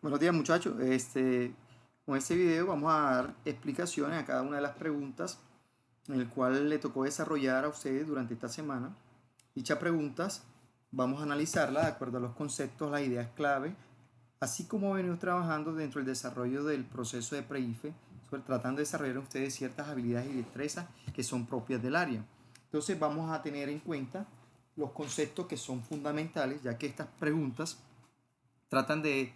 Buenos días muchachos, con este video vamos a dar explicaciones a cada una de las preguntas en el cual le tocó desarrollar a ustedes durante esta semana. Dichas preguntas vamos a analizarlas de acuerdo a los conceptos, las ideas clave, así como venimos trabajando dentro del desarrollo del proceso de pre-IFE, tratando de desarrollar ustedes ciertas habilidades y destrezas que son propias del área. Entonces vamos a tener en cuenta los conceptos que son fundamentales, ya que estas preguntas tratan de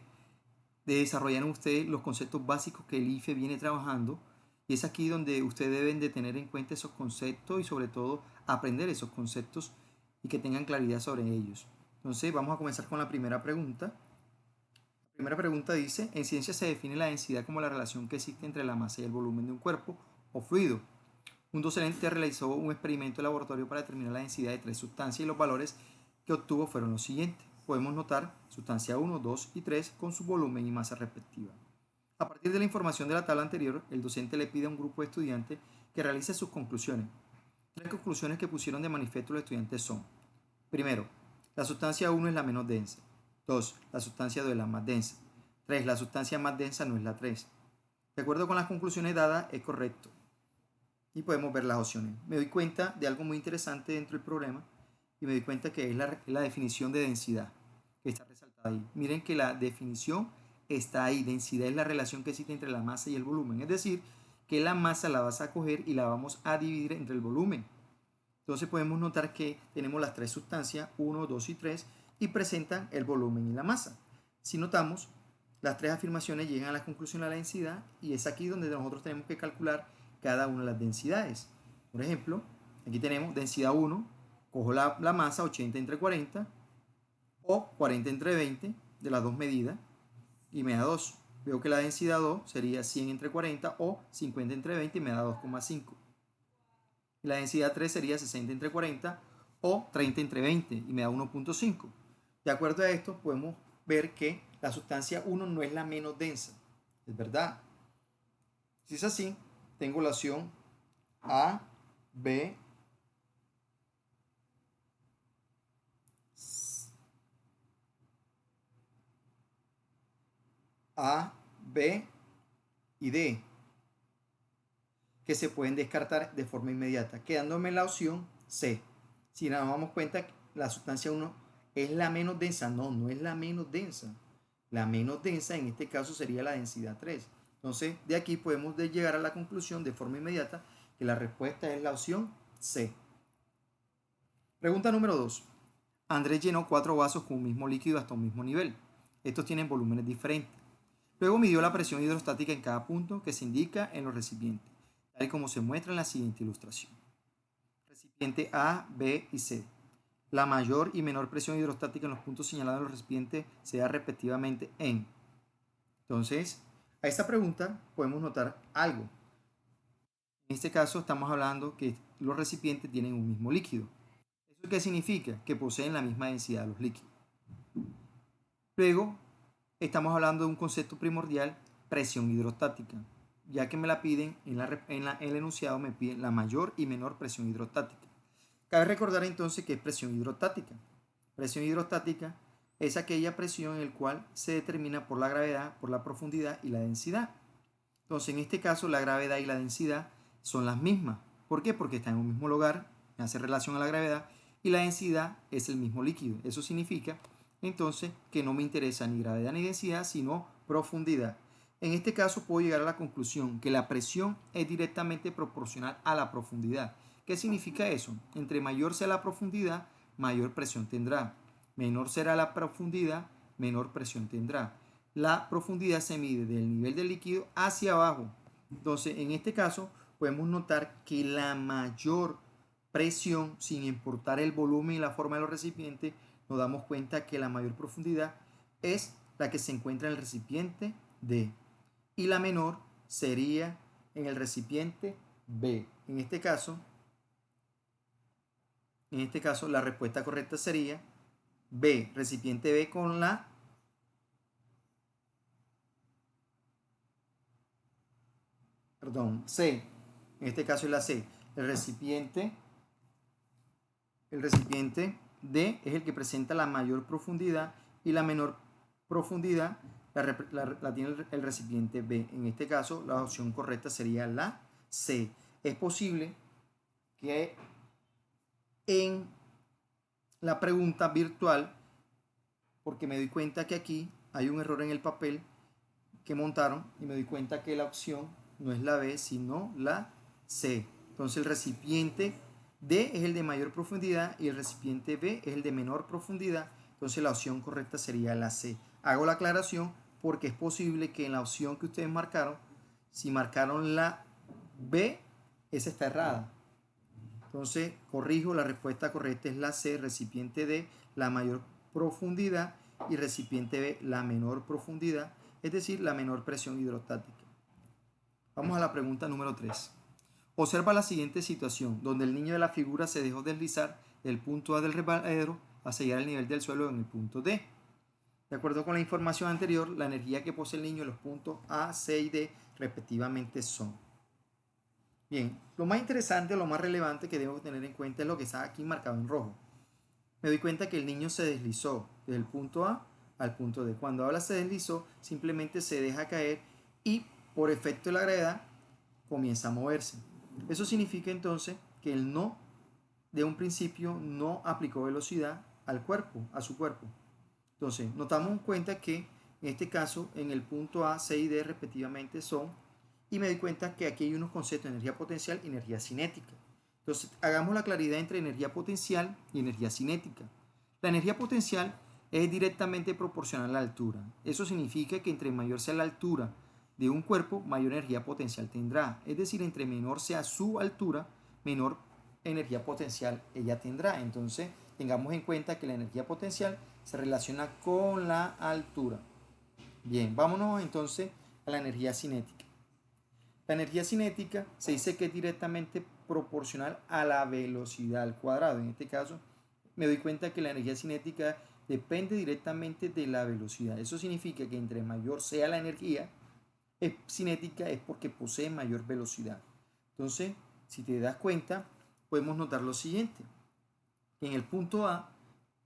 desarrollar en ustedes los conceptos básicos que el IFE viene trabajando, y es aquí donde ustedes deben de tener en cuenta esos conceptos y sobre todo aprender esos conceptos y que tengan claridad sobre ellos. Entonces vamos a comenzar con la primera pregunta. La primera pregunta dice: en ciencia se define la densidad como la relación que existe entre la masa y el volumen de un cuerpo o fluido. Un docente realizó un experimento de laboratorio para determinar la densidad de tres sustancias y los valores que obtuvo fueron los siguientes. Podemos notar sustancia 1, 2 y 3 con su volumen y masa respectiva. A partir de la información de la tabla anterior, el docente le pide a un grupo de estudiantes que realice sus conclusiones. Tres conclusiones que pusieron de manifiesto los estudiantes son: primero, la sustancia 1 es la menos densa. 2, la sustancia 2 es la más densa. 3, la sustancia más densa no es la 3. De acuerdo con las conclusiones dadas, es correcto. Y podemos ver las opciones. Me doy cuenta de algo muy interesante dentro del problema y me doy cuenta que es la definición de densidad que está resaltada ahí. Miren que la definición está ahí. Densidad es la relación que existe entre la masa y el volumen. Es decir, que la masa la vas a coger y la vamos a dividir entre el volumen. Entonces podemos notar que tenemos las tres sustancias, 1, 2 y 3, y presentan el volumen y la masa. Si notamos, las tres afirmaciones llegan a la conclusión de la densidad y es aquí donde nosotros tenemos que calcular cada una de las densidades. Por ejemplo, aquí tenemos densidad 1, cojo la masa 80 entre 40 o 40 entre 20 de las dos medidas y me da 2. Veo que la densidad 2 sería 100 entre 40 o 50 entre 20 y me da 2,5. Y la densidad 3 sería 60 entre 40 o 30 entre 20 y me da 1,5. De acuerdo a esto podemos ver que la sustancia 1 no es la menos densa. Es verdad. Si es así, tengo la opción A, B, A, B y D, que se pueden descartar de forma inmediata, quedándome la opción C. Si nos damos cuenta que la sustancia 1 es la menos densa, no es la menos densa. La menos densa en este caso sería la densidad 3. Entonces, de aquí podemos llegar a la conclusión de forma inmediata que la respuesta es la opción C. Pregunta número 2. Andrés llenó 4 vasos con un mismo líquido hasta un mismo nivel. Estos tienen volúmenes diferentes. Luego midió la presión hidrostática en cada punto que se indica en los recipientes, tal y como se muestra en la siguiente ilustración. Recipiente A, B y C. La mayor y menor presión hidrostática en los puntos señalados en los recipientes se da respectivamente en. Entonces, a esta pregunta podemos notar algo. En este caso estamos hablando que los recipientes tienen un mismo líquido. ¿Eso qué significa? Que poseen la misma densidad de los líquidos. Luego, estamos hablando de un concepto primordial, presión hidrostática, ya que me la piden en el enunciado, me piden la mayor y menor presión hidrostática. Cabe recordar entonces que es presión hidrostática. Presión hidrostática es aquella presión en la cual se determina por la gravedad, por la profundidad y la densidad. Entonces, en este caso, la gravedad y la densidad son las mismas. ¿Por qué? Porque están en un mismo lugar, hace relación a la gravedad, y la densidad es el mismo líquido. Eso significa entonces que no me interesa ni gravedad ni densidad, sino profundidad. En este caso puedo llegar a la conclusión que la presión es directamente proporcional a la profundidad. ¿Qué significa eso? Entre mayor sea la profundidad, mayor presión tendrá. Menor será la profundidad, menor presión tendrá. La profundidad se mide del nivel del líquido hacia abajo. Entonces, en este caso, podemos notar que la mayor presión, sin importar el volumen y la forma de los recipientes, nos damos cuenta que la mayor profundidad es la que se encuentra en el recipiente D y la menor sería en el recipiente B. En este caso la respuesta correcta sería B, recipiente B con la C. En este caso es la C. El recipiente D es el que presenta la mayor profundidad y la menor profundidad la tiene el recipiente B. En este caso, la opción correcta sería la C. Es posible que en la pregunta virtual, porque me doy cuenta que aquí hay un error en el papel que montaron y me doy cuenta que la opción no es la B, sino la C. Entonces el recipiente D es el de mayor profundidad y el recipiente B es el de menor profundidad. Entonces la opción correcta sería la C. Hago la aclaración porque es posible que en la opción que ustedes marcaron, si marcaron la B, esa está errada. Entonces corrijo, la respuesta correcta es la C, recipiente D, la mayor profundidad, y recipiente B, la menor profundidad, es decir, la menor presión hidrostática. Vamos a la pregunta número 3. Observa la siguiente situación, donde el niño de la figura se dejó deslizar del punto A del resbaladero hacia llegar al nivel del suelo en el punto D. De acuerdo con la información anterior, la energía que posee el niño en los puntos A, C y D respectivamente son. Bien, lo más interesante o lo más relevante que debo tener en cuenta es lo que está aquí marcado en rojo. Me doy cuenta que el niño se deslizó desde el punto A al punto D. Cuando habla se deslizó, simplemente se deja caer y por efecto de la gravedad comienza a moverse. Eso significa entonces que él no, de un principio, no aplicó velocidad al cuerpo, a su cuerpo. Entonces, nos damos cuenta que en este caso, en el punto A, C y D respectivamente son, y me doy cuenta que aquí hay unos conceptos de energía potencial y energía cinética. Entonces, hagamos la claridad entre energía potencial y energía cinética. La energía potencial es directamente proporcional a la altura. Eso significa que entre mayor sea la altura de un cuerpo, mayor energía potencial tendrá. Es decir, entre menor sea su altura, menor energía potencial ella tendrá. Entonces, tengamos en cuenta que la energía potencial se relaciona con la altura. Bien, vámonos entonces a la energía cinética. La energía cinética se dice que es directamente proporcional a la velocidad al cuadrado. En este caso, me doy cuenta que la energía cinética depende directamente de la velocidad. Eso significa que entre mayor sea la energía cinética es porque posee mayor velocidad. Entonces, si te das cuenta, podemos notar lo siguiente. En el punto A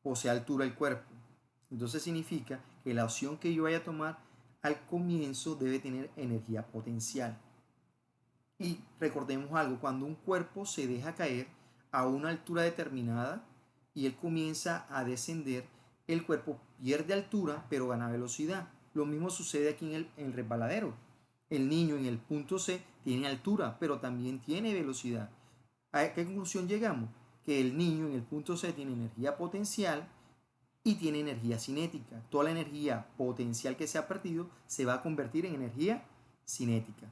posee altura el cuerpo. Entonces significa que la opción que yo vaya a tomar al comienzo debe tener energía potencial. Y recordemos algo, cuando un cuerpo se deja caer a una altura determinada y él comienza a descender, el cuerpo pierde altura pero gana velocidad. Lo mismo sucede aquí en el resbaladero. El niño en el punto C tiene altura pero también tiene velocidad. ¿A qué conclusión llegamos? Que el niño en el punto C tiene energía potencial y tiene energía cinética. Toda la energía potencial que se ha perdido se va a convertir en energía cinética.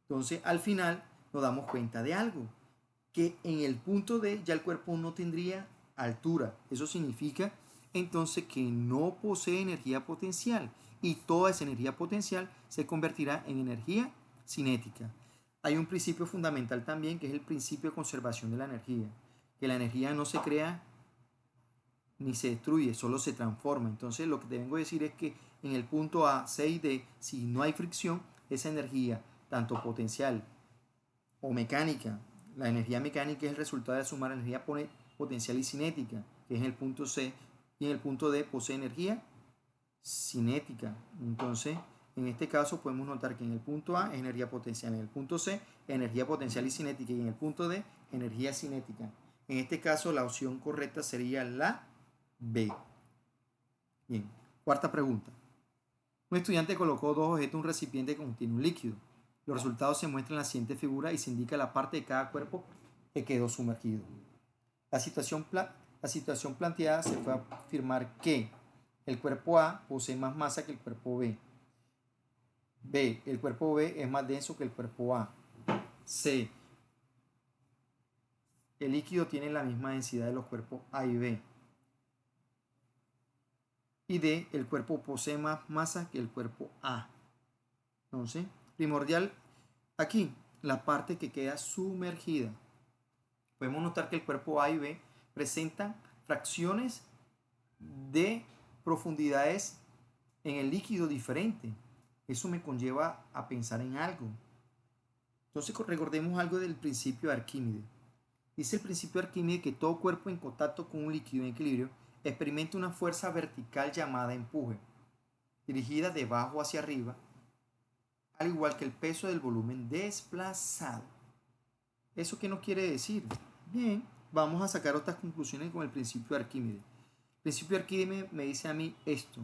Entonces, al final nos damos cuenta de algo, que en el punto D ya el cuerpo no tendría altura. Eso significa entonces que no posee energía potencial y toda esa energía potencial se convertirá en energía cinética. Hay un principio fundamental también que es el principio de conservación de la energía, que la energía no se crea ni se destruye, solo se transforma. Entonces lo que te vengo a decir es que en el punto A, C y D, si no hay fricción, esa energía, tanto potencial o mecánica, la energía mecánica es el resultado de sumar energía potencial y cinética, que es en el punto C, y en el punto D posee energía cinética. Entonces, en este caso podemos notar que en el punto A es energía potencial, en el punto C energía potencial y cinética, y en el punto D energía cinética. En este caso la opción correcta sería la B. Bien, cuarta pregunta. Un estudiante colocó dos objetos en un recipiente que contiene un líquido. Los resultados se muestran en la siguiente figura y se indica la parte de cada cuerpo que quedó sumergido. La situación planteada se fue a afirmar que el cuerpo A posee más masa que el cuerpo B. B, el cuerpo B es más denso que el cuerpo A. C, el líquido tiene la misma densidad de los cuerpos A y B. Y D, el cuerpo posee más masa que el cuerpo A. Entonces, primordial aquí, la parte que queda sumergida. Podemos notar que el cuerpo A y B presentan fracciones de profundidades en el líquido diferente. Eso me conlleva a pensar en algo. Entonces recordemos algo del principio de Arquímedes. Dice el principio de Arquímedes que todo cuerpo en contacto con un líquido en equilibrio experimenta una fuerza vertical llamada empuje. dirigida de abajo hacia arriba, al igual que el peso del volumen desplazado. ¿Eso qué nos quiere decir? Bien, vamos a sacar otras conclusiones con el principio de Arquímedes. El principio de Arquímedes me dice a mí esto,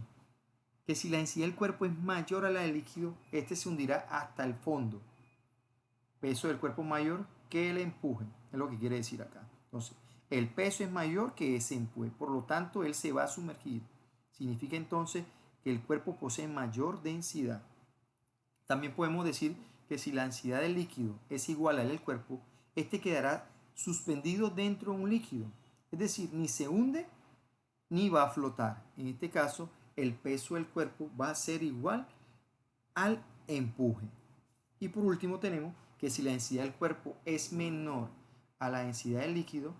que si la densidad del cuerpo es mayor a la del líquido, este se hundirá hasta el fondo. Peso del cuerpo mayor que el empuje, es lo que quiere decir acá. Entonces, el peso es mayor que ese empuje, por lo tanto, él se va a sumergir. Significa entonces que el cuerpo posee mayor densidad. También podemos decir que si la densidad del líquido es igual a la del cuerpo, este quedará suspendido dentro de un líquido. Es decir, ni se hunde ni va a flotar. En este caso, el peso del cuerpo va a ser igual al empuje. Y por último tenemos que si la densidad del cuerpo es menor a la densidad del líquido,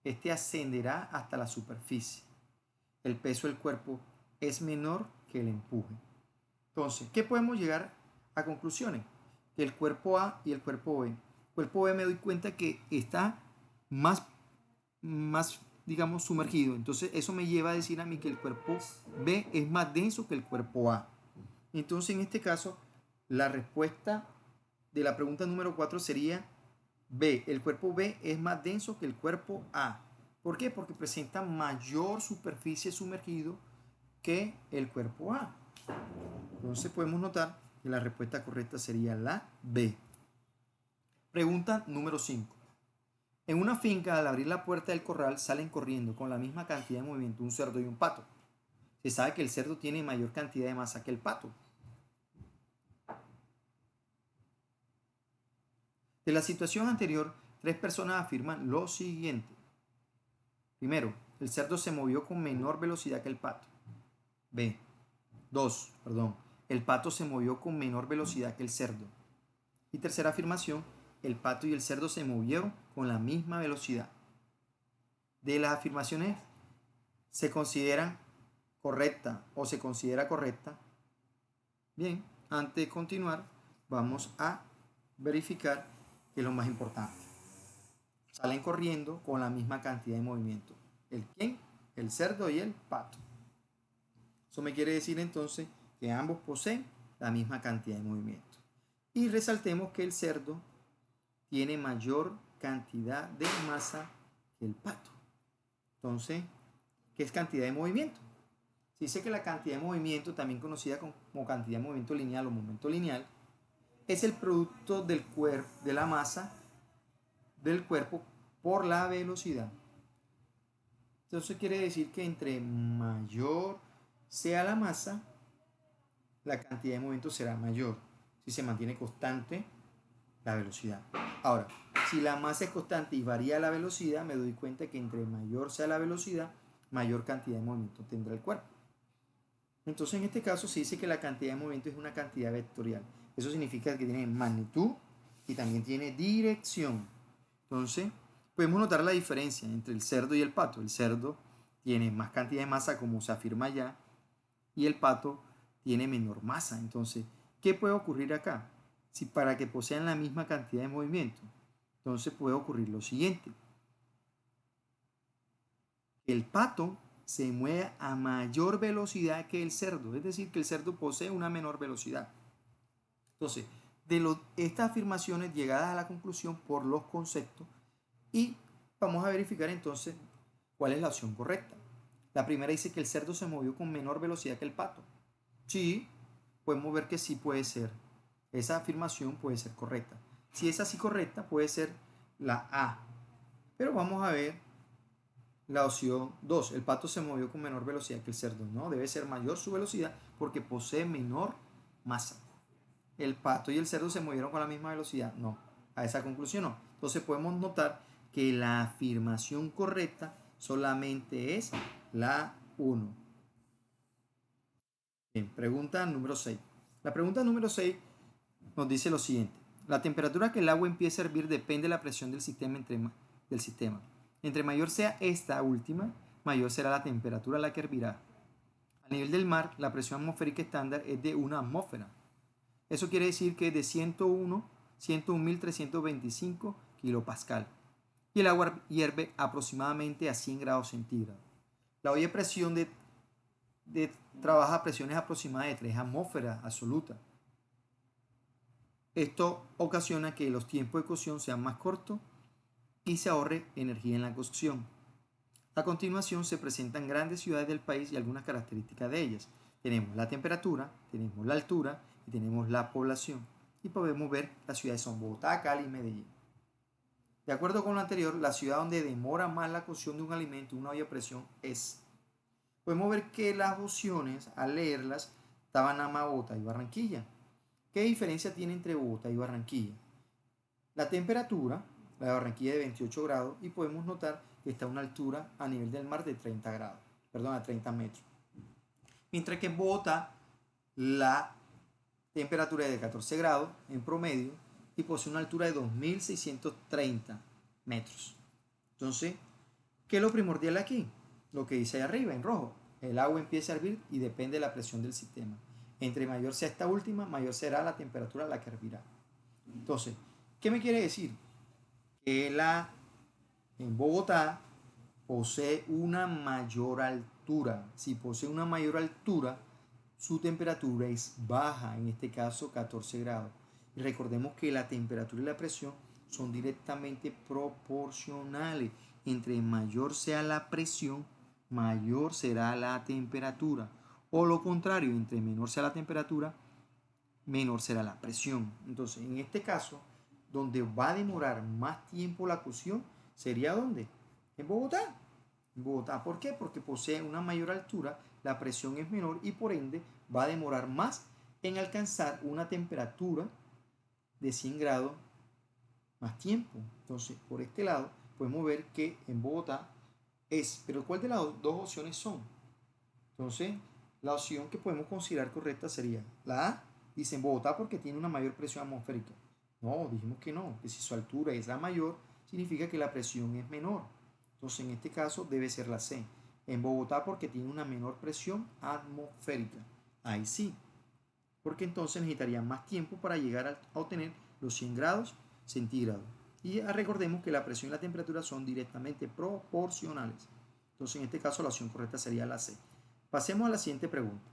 este ascenderá hasta la superficie. El peso del cuerpo es menor que el empuje. Entonces, ¿qué podemos llegar a conclusiones? Que el cuerpo A y el cuerpo B. El cuerpo B me doy cuenta que está más digamos, sumergido. Entonces, eso me lleva a decir a mí que el cuerpo B es más denso que el cuerpo A. Entonces, en este caso, la respuesta de la pregunta número 4 sería B. El cuerpo B es más denso que el cuerpo A. ¿Por qué? Porque presenta mayor superficie sumergido que el cuerpo A. Entonces podemos notar que la respuesta correcta sería la B. Pregunta número 5. En una finca, al abrir la puerta del corral, salen corriendo con la misma cantidad de movimiento un cerdo y un pato. Se sabe que el cerdo tiene mayor cantidad de masa que el pato. De la situación anterior, 3 personas afirman lo siguiente. Primero, el cerdo se movió con menor velocidad que el pato. B. 2. El pato se movió con menor velocidad que el cerdo. Y tercera afirmación, el pato y el cerdo se movieron con la misma velocidad. De las afirmaciones se consideran correcta o se considera correcta. Bien, antes de continuar, vamos a verificar que es lo más importante. Salen corriendo con la misma cantidad de movimiento. ¿El quién? El cerdo y el pato. Eso me quiere decir entonces que ambos poseen la misma cantidad de movimiento. Y resaltemos que el cerdo tiene mayor cantidad de masa que el pato. Entonces, ¿qué es cantidad de movimiento? Se dice que la cantidad de movimiento, también conocida como cantidad de movimiento lineal o momento lineal, es el producto del de la masa del cuerpo por la velocidad. Entonces quiere decir que entre mayor sea la masa, la cantidad de movimiento será mayor si se mantiene constante la velocidad. Ahora, si la masa es constante y varía la velocidad, me doy cuenta que entre mayor sea la velocidad, mayor cantidad de movimiento tendrá el cuerpo. Entonces, en este caso se dice que la cantidad de movimiento es una cantidad vectorial. Eso significa que tiene magnitud y también tiene dirección. Entonces, podemos notar la diferencia entre el cerdo y el pato. El cerdo tiene más cantidad de masa, como se afirma allá, y el pato tiene menor masa. Entonces, ¿qué puede ocurrir acá? Si para que posean la misma cantidad de movimiento, entonces puede ocurrir lo siguiente. El pato se mueve a mayor velocidad que el cerdo, es decir, que el cerdo posee una menor velocidad. Entonces, estas afirmaciones llegadas a la conclusión por los conceptos, y vamos a verificar entonces cuál es la opción correcta. La primera dice que el cerdo se movió con menor velocidad que el pato. Sí, podemos ver que sí puede ser. Esa afirmación puede ser correcta. Si es así correcta, puede ser la A. Pero vamos a ver la opción 2. El pato se movió con menor velocidad que el cerdo. No, debe ser mayor su velocidad porque posee menor masa. El pato y el cerdo se movieron con la misma velocidad. No, a esa conclusión no. Entonces podemos notar que la afirmación correcta solamente es la 1. Bien, pregunta número 6. La pregunta número 6 nos dice lo siguiente. La temperatura que el agua empieza a hervir depende de la presión del sistema. Entre mayor sea esta última, mayor será la temperatura a la que hervirá. A nivel del mar, la presión atmosférica estándar es de 1 atmósfera. Eso quiere decir que es de 101.325 kilopascal. Y el agua hierve aproximadamente a 100 grados centígrados. La olla de presión de trabaja a presiones aproximadas de 3 atmósferas absolutas. Esto ocasiona que los tiempos de cocción sean más cortos y se ahorre energía en la cocción. A continuación se presentan grandes ciudades del país y algunas características de ellas. Tenemos la temperatura, tenemos la altura y tenemos la población. Y podemos ver las ciudades son Bogotá, Cali y Medellín. De acuerdo con lo anterior, la ciudad donde demora más la cocción de un alimento en una olla a presión es. Podemos ver que las opciones, al leerlas, estaban a Bogotá y Barranquilla. ¿Qué diferencia tiene entre Bogotá y Barranquilla? La temperatura, la de Barranquilla es de 28 grados y podemos notar que está a una altura a nivel del mar de 30 grados, perdón, a 30 metros. Mientras que en Bogotá la temperatura es de 14 grados en promedio y posee una altura de 2.630 metros. Entonces, ¿qué es lo primordial aquí? Lo que dice ahí arriba en rojo. El agua empieza a hervir y depende de la presión del sistema. Entre mayor sea esta última, mayor será la temperatura a la que hervirá. Entonces, ¿qué me quiere decir? Que en Bogotá posee una mayor altura. Si posee una mayor altura, su temperatura es baja, en este caso 14 grados. Y recordemos que la temperatura y la presión son directamente proporcionales. Entre mayor sea la presión, mayor será la temperatura. O lo contrario, entre menor sea la temperatura, menor será la presión. Entonces, en este caso, donde va a demorar más tiempo la cocción, ¿sería dónde? En Bogotá. En Bogotá, ¿por qué? Porque posee una mayor altura, la presión es menor y por ende va a demorar más en alcanzar una temperatura de 100 grados más tiempo. Entonces, por este lado, podemos ver que en Bogotá es, pero ¿cuál de las dos opciones son? Entonces, la opción que podemos considerar correcta sería la A, dice en Bogotá porque tiene una mayor presión atmosférica. No, dijimos que no, que si su altura es la mayor, significa que la presión es menor. Entonces, en este caso debe ser la C. En Bogotá porque tiene una menor presión atmosférica. Ahí sí, porque entonces necesitaría más tiempo para llegar a obtener los 100 grados centígrados. Y recordemos que la presión y la temperatura son directamente proporcionales. Entonces, en este caso, la opción correcta sería la C. Pasemos a la siguiente pregunta.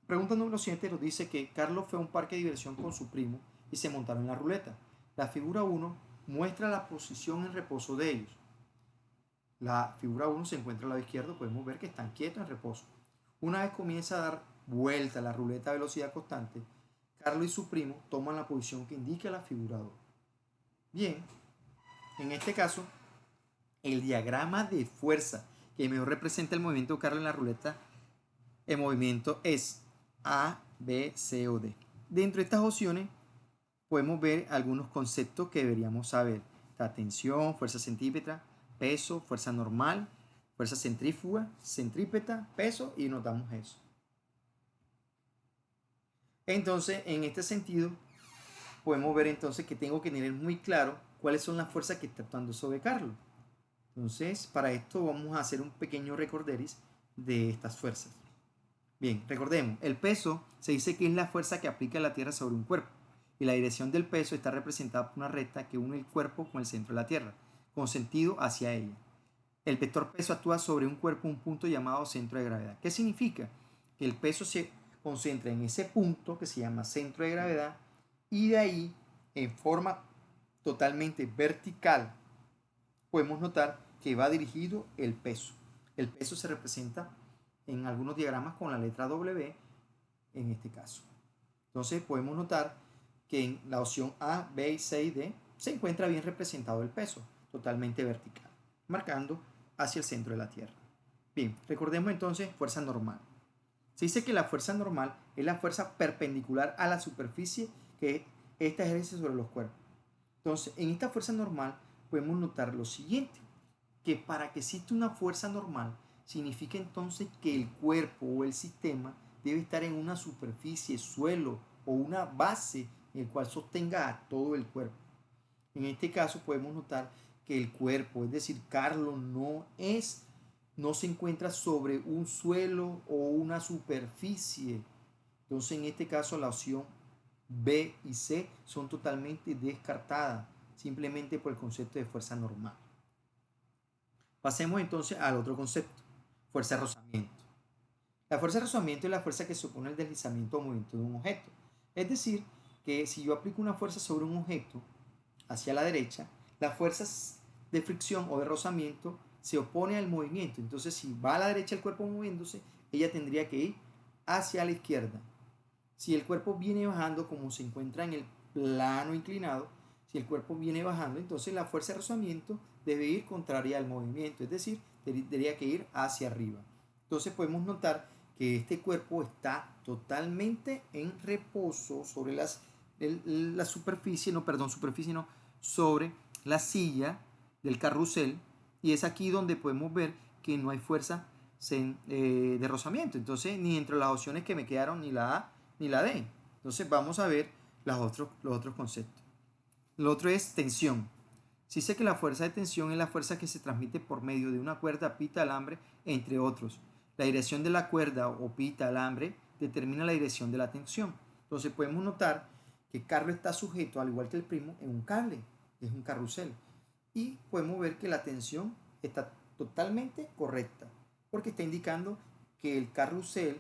Pregunta número 7 nos dice que Carlos fue a un parque de diversión con su primo y se montaron en la ruleta. La figura 1 muestra la posición en reposo de ellos. La figura 1 se encuentra al lado izquierdo, podemos ver que están quietos en reposo. Una vez comienza a dar vuelta la ruleta a velocidad constante, Carlos y su primo toman la posición que indica la figura 2. Bien, en este caso, el diagrama de fuerza que mejor representa el movimiento de Carlos en la ruleta, el movimiento es A, B, C o D. Dentro de estas opciones podemos ver algunos conceptos que deberíamos saber. La tensión, fuerza centrípeta, peso, fuerza normal, fuerza centrífuga, centrípeta, peso y notamos eso. Entonces, en este sentido, podemos ver entonces que tengo que tener muy claro cuáles son las fuerzas que está actuando sobre Carlos. Entonces, para esto vamos a hacer un pequeño recorderis de estas fuerzas. Bien, recordemos, el peso se dice que es la fuerza que aplica la Tierra sobre un cuerpo y la dirección del peso está representada por una recta que une el cuerpo con el centro de la Tierra, con sentido hacia ella. El vector peso actúa sobre un cuerpo, un punto llamado centro de gravedad. ¿Qué significa? Que el peso se concentra en ese punto que se llama centro de gravedad y de ahí, en forma totalmente vertical, podemos notar que va dirigido el peso. El peso se representa en algunos diagramas con la letra W en este caso. Entonces podemos notar que en la opción A, B, C y D se encuentra bien representado el peso, totalmente vertical, marcando hacia el centro de la Tierra. Bien, recordemos entonces fuerza normal. Se dice que la fuerza normal es la fuerza perpendicular a la superficie que ésta ejerce sobre los cuerpos. Entonces, en esta fuerza normal podemos notar lo siguiente, que para que exista una fuerza normal, significa entonces que el cuerpo o el sistema debe estar en una superficie, suelo o una base en el cual sostenga a todo el cuerpo. En este caso podemos notar que el cuerpo, es decir, Carlos no se encuentra sobre un suelo o una superficie. Entonces en este caso la opción B y C son totalmente descartadas, simplemente por el concepto de fuerza normal. Pasemos entonces al otro concepto, fuerza de rozamiento. La fuerza de rozamiento es la fuerza que supone el deslizamiento o movimiento de un objeto. Es decir, que si yo aplico una fuerza sobre un objeto hacia la derecha, las fuerzas de fricción o de rozamiento se opone al movimiento. Entonces, si va a la derecha el cuerpo moviéndose, ella tendría que ir hacia la izquierda. Si el cuerpo viene bajando, como se encuentra en el plano inclinado, si el cuerpo viene bajando, entonces la fuerza de rozamiento debe ir contraria al movimiento, es decir, tendría que ir hacia arriba. Entonces podemos notar que este cuerpo está totalmente en reposo sobre la superficie, no, perdón, superficie no, sobre la silla del carrusel, y es aquí donde podemos ver que no hay fuerza de rozamiento. Entonces, ni entre las opciones que me quedaron, ni la A ni la D. Entonces, vamos a ver los otros conceptos. Lo otro es tensión. Se dice que la fuerza de tensión es la fuerza que se transmite por medio de una cuerda, pita, alambre, entre otros. La dirección de la cuerda o pita, alambre, determina la dirección de la tensión. Entonces podemos notar que Carlos está sujeto, al igual que el primo, en un cable, es un carrusel. Y podemos ver que la tensión está totalmente correcta, porque está indicando que el carrusel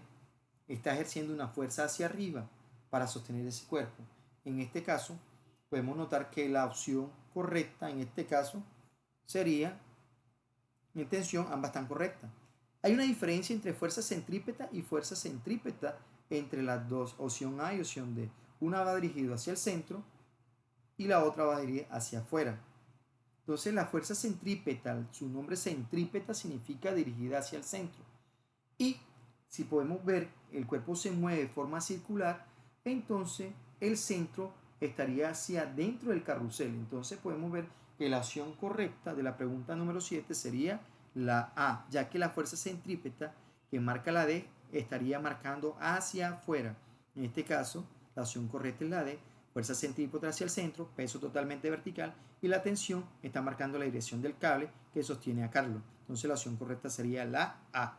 está ejerciendo una fuerza hacia arriba para sostener ese cuerpo. En este caso, podemos notar que la opción correcta en este caso sería en tensión, ambas están correctas. Hay una diferencia entre fuerza centrípeta y fuerza centrípeta entre las dos, opción A y opción D. Una va dirigida hacia el centro y la otra va dirigida hacia afuera. Entonces la fuerza centrípeta, su nombre centrípeta significa dirigida hacia el centro. Y si podemos ver, el cuerpo se mueve de forma circular, entonces el centro estaría hacia dentro del carrusel. Entonces podemos ver que la opción correcta de la pregunta número 7 sería la A, ya que la fuerza centrípeta que marca la D estaría marcando hacia afuera. En este caso, la opción correcta es la D, fuerza centrípeta hacia el centro, peso totalmente vertical, y la tensión está marcando la dirección del cable que sostiene a Carlos. Entonces la opción correcta sería la A.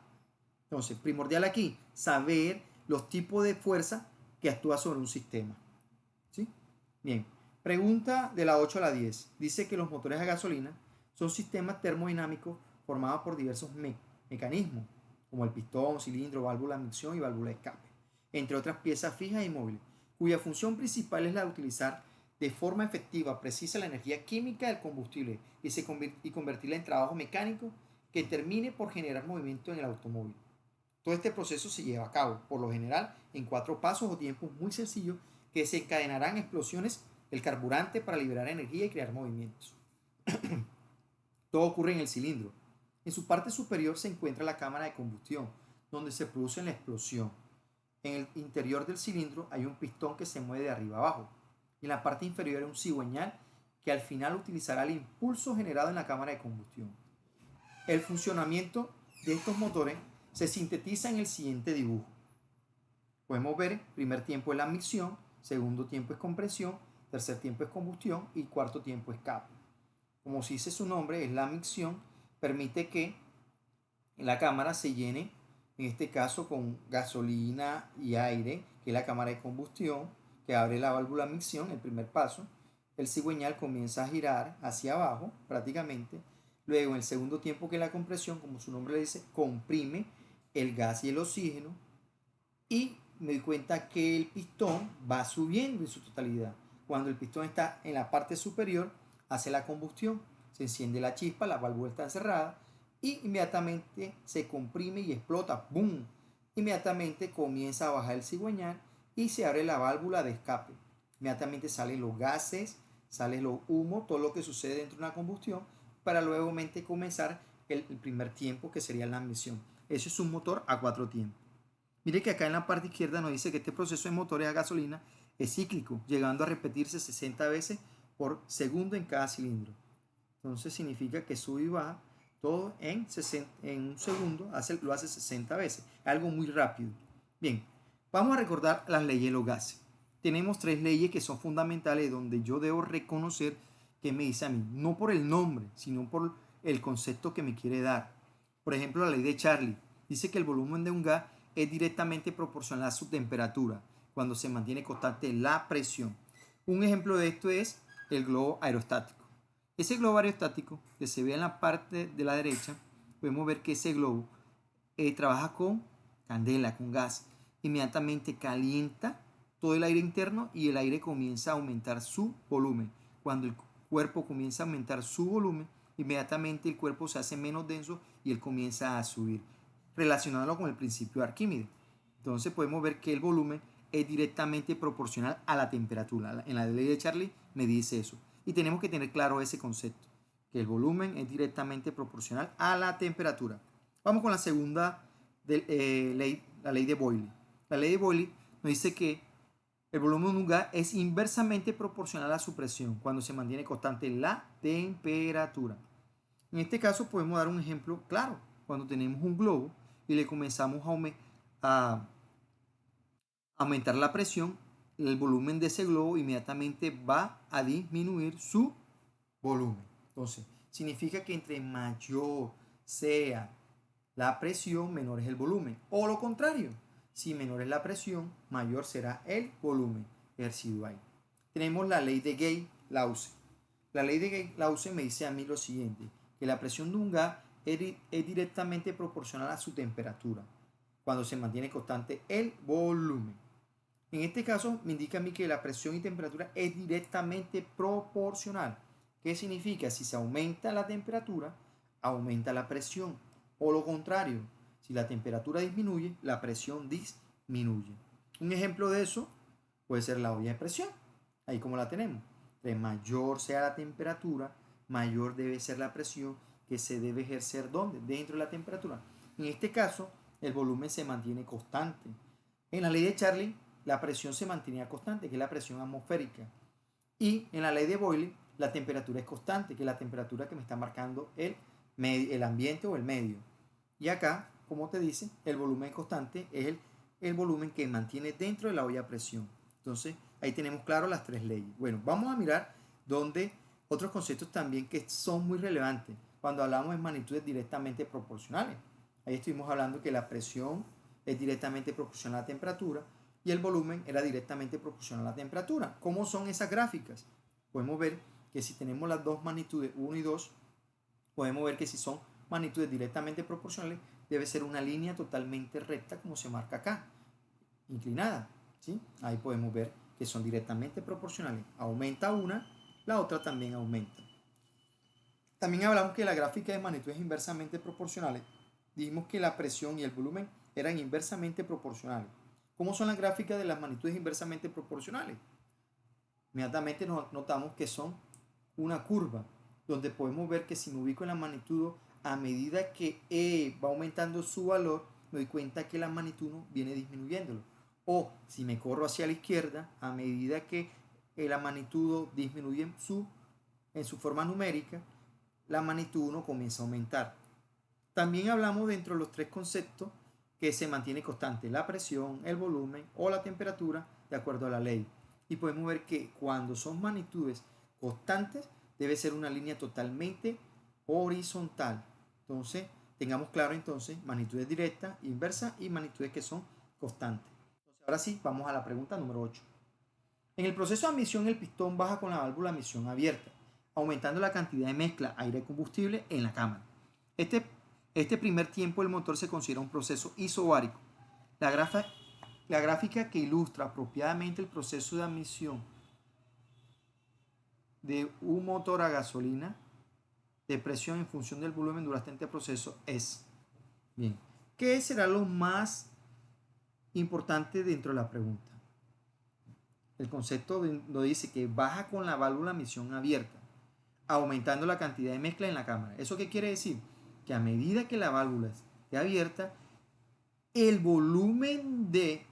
Entonces, primordial aquí, saber los tipos de fuerza que actúa sobre un sistema. ¿Sí? Bien, pregunta de la 8 a la 10. Dice que los motores a gasolina son sistemas termodinámicos formados por diversos mecanismos, como el pistón, cilindro, válvula de admisión y válvula de escape, entre otras piezas fijas y móviles, cuya función principal es la de utilizar de forma efectiva, precisa la energía química del combustible y convertirla en trabajo mecánico que termine por generar movimiento en el automóvil. Todo este proceso se lleva a cabo, por lo general, en 4 pasos o tiempos muy sencillos que desencadenarán explosiones del carburante para liberar energía y crear movimientos. Todo ocurre en el cilindro. En su parte superior se encuentra la cámara de combustión, donde se produce la explosión. En el interior del cilindro hay un pistón que se mueve de arriba abajo. Y en la parte inferior hay un cigüeñal que al final utilizará el impulso generado en la cámara de combustión. El funcionamiento de estos motores se sintetiza en el siguiente dibujo. Podemos ver, primer tiempo es la admisión, segundo tiempo es compresión, tercer tiempo es combustión y cuarto tiempo es escape. Como si dice su nombre, es la admisión, permite que la cámara se llene, en este caso con gasolina y aire, que es la cámara de combustión, que abre la válvula de admisión, el primer paso. El cigüeñal comienza a girar hacia abajo prácticamente. Luego, en el segundo tiempo, que es la compresión, como su nombre le dice, comprime el gas y el oxígeno. Y me doy cuenta que el pistón va subiendo en su totalidad. Cuando el pistón está en la parte superior, hace la combustión, se enciende la chispa, la válvula está cerrada y inmediatamente se comprime y explota. ¡Bum! Inmediatamente comienza a bajar el cigüeñal y se abre la válvula de escape. Inmediatamente salen los gases, sale los humos, todo lo que sucede dentro de una combustión, para luego comenzar el primer tiempo, que sería la admisión. Eso es un motor a 4 tiempos. Mire que acá en la parte izquierda nos dice que este proceso de motores a gasolina es cíclico, llegando a repetirse 60 veces por segundo en cada cilindro. Entonces significa que sube y baja todo en un segundo, lo hace 60 veces. Algo muy rápido. Bien, vamos a recordar las leyes de los gases. Tenemos 3 leyes que son fundamentales, donde yo debo reconocer qué me dice a mí. No por el nombre, sino por el concepto que me quiere dar. Por ejemplo, la ley de Charlie dice que el volumen de un gas es directamente proporcional a su temperatura cuando se mantiene constante la presión. Un ejemplo de esto es el globo aerostático. Ese globo aerostático que se ve en la parte de la derecha, podemos ver que ese globo trabaja con candela, con gas, inmediatamente calienta todo el aire interno y el aire comienza a aumentar su volumen. Cuando el cuerpo comienza a aumentar su volumen, inmediatamente el cuerpo se hace menos denso y él comienza a subir, relacionándolo con el principio de Arquímedes. Entonces podemos ver que el volumen es directamente proporcional a la temperatura. En la ley de Charlie me dice eso. Y tenemos que tener claro ese concepto, que el volumen es directamente proporcional a la temperatura. Vamos con la segunda ley, la ley de Boyle. La ley de Boyle nos dice que el volumen de un gas es inversamente proporcional a su presión cuando se mantiene constante la temperatura. En este caso podemos dar un ejemplo claro. Cuando tenemos un globo y le comenzamos a aumentar la presión, el volumen de ese globo inmediatamente va a disminuir su volumen. Entonces, significa que entre mayor sea la presión, menor es el volumen. O lo contrario, si menor es la presión, mayor será el volumen ejercido ahí. Tenemos la ley de Gay-Lawson. La ley de Gay-Lawson me dice a mí lo siguiente, que la presión de un gas es directamente proporcional a su temperatura, cuando se mantiene constante el volumen. En este caso me indica a mí que la presión y temperatura es directamente proporcional. ¿Qué significa? Si se aumenta la temperatura, aumenta la presión. O lo contrario, si la temperatura disminuye, la presión disminuye. Un ejemplo de eso puede ser la olla de presión. Ahí como la tenemos. Entre mayor sea la temperatura, mayor debe ser la presión que se debe ejercer ¿dónde? Dentro de la temperatura. En este caso, el volumen se mantiene constante. En la ley de Charlie, la presión se mantenía constante, que es la presión atmosférica. Y en la ley de Boyle, la temperatura es constante, que es la temperatura que me está marcando el ambiente o el medio. Y acá, como te dice, el volumen constante es el volumen que mantiene dentro de la olla a presión. Entonces, ahí tenemos claro las tres leyes. Bueno, vamos a mirar donde otros conceptos también que son muy relevantes cuando hablamos de magnitudes directamente proporcionales. Ahí estuvimos hablando que la presión es directamente proporcional a la temperatura y el volumen era directamente proporcional a la temperatura. ¿Cómo son esas gráficas? Podemos ver que si tenemos las dos magnitudes 1 y 2, podemos ver que si son magnitudes directamente proporcionales, debe ser una línea totalmente recta como se marca acá, inclinada. ¿Sí? Ahí podemos ver que son directamente proporcionales. Aumenta una, la otra también aumenta. También hablamos que la gráfica de magnitudes inversamente proporcionales, dijimos que la presión y el volumen eran inversamente proporcionales. ¿Cómo son las gráficas de las magnitudes inversamente proporcionales? Inmediatamente notamos que son una curva, donde podemos ver que si me ubico en la magnitud, a medida que E va aumentando su valor, me doy cuenta que la magnitud viene disminuyéndolo. O si me corro hacia la izquierda, a medida que la magnitud disminuye en su forma numérica, la magnitud 1 comienza a aumentar. También hablamos dentro de los tres conceptos que se mantiene constante la presión, el volumen o la temperatura de acuerdo a la ley. Y podemos ver que cuando son magnitudes constantes debe ser una línea totalmente horizontal. Entonces, tengamos claro entonces magnitudes directas, inversas y magnitudes que son constantes. Entonces, ahora sí, vamos a la pregunta número 8. En el proceso de admisión, el pistón baja con la válvula de admisión abierta, aumentando la cantidad de mezcla aire-combustible en la cámara. Este primer tiempo del motor se considera un proceso isobárico. La gráfica que ilustra apropiadamente el proceso de admisión de un motor a gasolina de presión en función del volumen durante este proceso es, bien, ¿qué será lo más importante dentro de la pregunta? El concepto nos dice que baja con la válvula de admisión abierta, aumentando la cantidad de mezcla en la cámara. ¿Eso qué quiere decir? Que a medida que la válvula esté abierta, el volumen de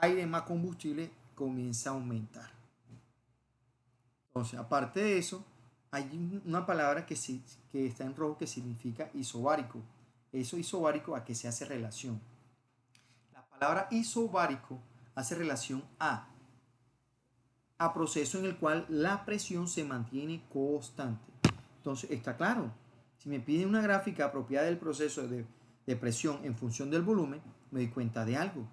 aire más combustible comienza a aumentar. Entonces, aparte de eso, hay una palabra que está en rojo que significa isobárico. Eso isobárico, ¿a qué se hace relación? La palabra isobárico hace relación a proceso en el cual la presión se mantiene constante. Entonces, está claro, si me piden una gráfica apropiada del proceso de presión en función del volumen, me doy cuenta de algo,